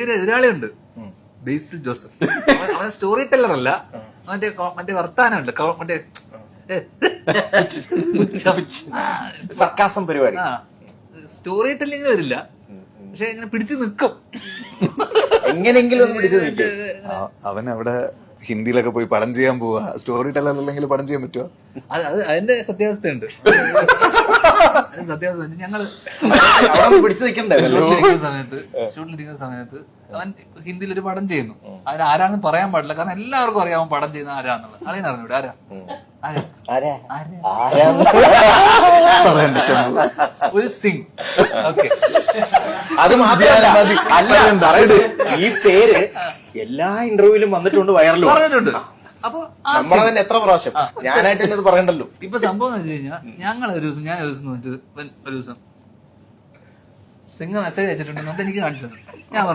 ഒരു എതിരാളിയുണ്ട്, ബേസിൽ ജോസഫ്. അവൻ story teller അല്ല, മറ്റേ വർത്താനുണ്ട്, മറ്റേ സർക്കാസം പരിപാടി. സ്റ്റോറി ടെല്ലിങ് വരില്ല, പക്ഷെ ഇങ്ങനെ പിടിച്ചു നിൽക്കും, എങ്ങനെങ്കിലും ഒന്ന് പിടിച്ചു നിൽക്കും. അവൻ അവിടെ ഹിന്ദിയിലൊക്കെ പോയി പടം ചെയ്യാൻ പോവാ, സ്റ്റോറി ടെല്ലർ അല്ലെങ്കിൽ പടം ചെയ്യാൻ പറ്റുമോ? അതിന്റെ സത്യാവസ്ഥയുണ്ട്. സത്യാവസ്ഥ ഞങ്ങള് പിടിച്ചു നിൽക്കണ്ടേ ഷൂട്ടിലിരിക്കുന്ന സമയത്ത് അവൻ ഹിന്ദിയിൽ ഒരു പടം ചെയ്യുന്നു. അതിന് ആരാണെന്ന് പറയാൻ പാടില്ല, കാരണം എല്ലാവർക്കും അറിയാം അവൻ പടം ചെയ്യുന്ന ആരാന്നുള്ളത്. അറിയാൻ അറിഞ്ഞൂടെ ഒരു സിംഗ്. ഓക്കെ, അത് മാത്രമല്ല, ഈ പേര് എല്ലാ ഇന്റർവ്യൂവിലും വന്നിട്ടുണ്ട്, വൈറലും പറഞ്ഞിട്ടുണ്ട്. അപ്പൊ നമ്മളെ തന്നെ എത്ര പ്രാവശ്യം, ഞാനായിട്ട് തന്നെ പറയണ്ടല്ലോ. ഇപ്പൊ സംഭവം എന്ന് വെച്ച് കഴിഞ്ഞാൽ ഞാൻ ഒരു ദിവസം സിംഗ് മെസ്സേജ് അയച്ചിട്ടുണ്ടെന്ന് എനിക്ക് കാണിച്ചത്. ഞാൻ പറഞ്ഞു